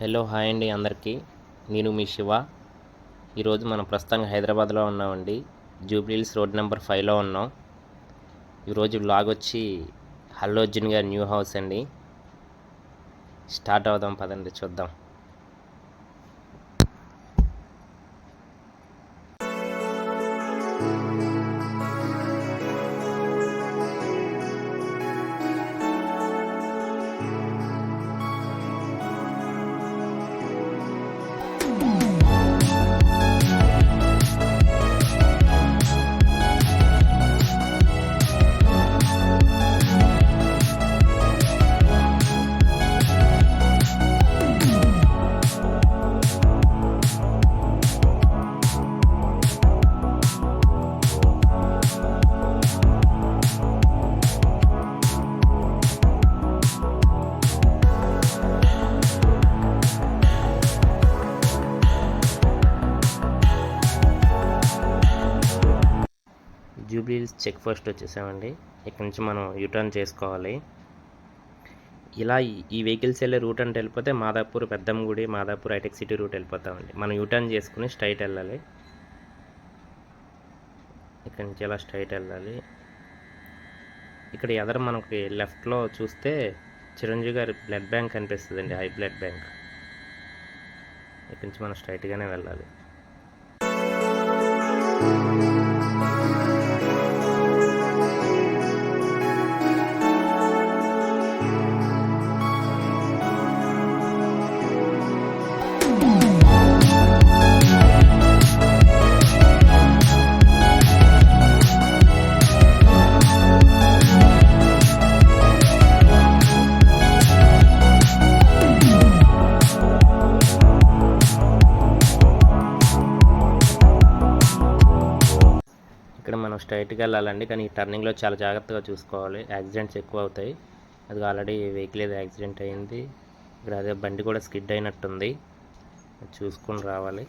Hello hi అండి అందరికీ. నేను మీ శివ. ఈరోజు మనం ప్రస్తుతంగా హైదరాబాద్లో ఉన్నామండి. జూబ్లీహిల్స్ రోడ్ నెంబర్ 5లో ఉన్నాం. ఈరోజు వ్లాగ్ వచ్చి అల్లు అర్జున్ గారి న్యూ హౌస్ అండి. స్టార్ట్ అవుదాం పదండి, చూద్దాం. జూబ్లీహిల్స్ చెక్ పోస్ట్ వచ్చేసామండి. ఇక్కడ నుంచి మనం యూటర్న్ చేసుకోవాలి. ఇలా ఈ వెహికల్స్ వెళ్ళే రూట్ అంటే వెళ్ళిపోతే Madhapur, Peddamgudi, Madhapur hitech city route వెళ్ళిపోతామండి. మనం యూటర్న్ చేసుకుని స్ట్రైట్ వెళ్ళాలి. ఇక్కడ నుంచి ఇలా స్ట్రైట్ వెళ్ళాలి. ఇక్కడ ఎదర మనకి లెఫ్ట్లో చూస్తే చిరంజీవి గారి బ్లడ్ బ్యాంక్ కనిపిస్తుందండి, హై బ్లడ్ బ్యాంక్. ఇక్కడ నుంచి మనం స్ట్రైట్గానే వెళ్ళాలి. ఇక్కడ మనం స్ట్రైట్గా వెళ్ళాలండి, కానీ ఈ టర్నింగ్లో చాలా జాగ్రత్తగా చూసుకోవాలి. యాక్సిడెంట్స్ ఎక్కువ అవుతాయి. అది ఆల్రెడీ వెహికల్ ఏదో యాక్సిడెంట్ అయింది. ఇక్కడ అదే బండి కూడా స్కిడ్ అయినట్టుంది, చూసుకొని రావాలి.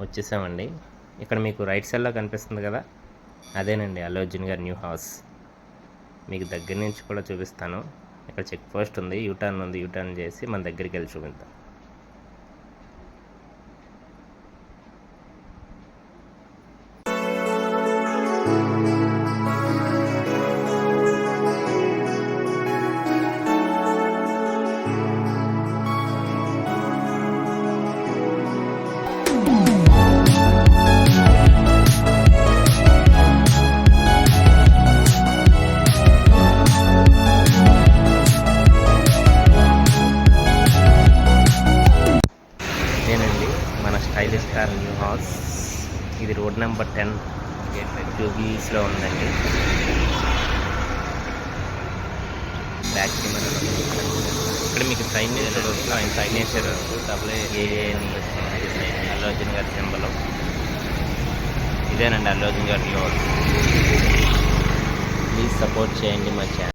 వచ్చేసామండి. ఇక్కడ మీకు రైట్ సైడ్లో కనిపిస్తుంది కదా, అదేనండి అల్లు అర్జున్ గారి న్యూ హౌస్. మీకు దగ్గర నుంచి కూడా చూపిస్తాను. ఇక్కడ చెక్ పోస్ట్ ఉంది, యూటర్న్ ఉంది. యూటర్న్ చేసి మన దగ్గరికి వెళ్ళి చూపిద్దాం. Stylish car new house. ఇది రోడ్ నెంబర్ 10 జూబ్లీహిల్స్లో ఉందండి. బ్యాక్ కెమెరా ఇక్కడ మీకు సైనేచర్ ఆయన సైనేచర్ అల్లు అర్జున్ గారి సింబల్. ఇదేనండి అల్లు అర్జున్ గారి న్యూ హౌస్. ప్లీజ్ సపోర్ట్ చేయండి మా ఛానల్.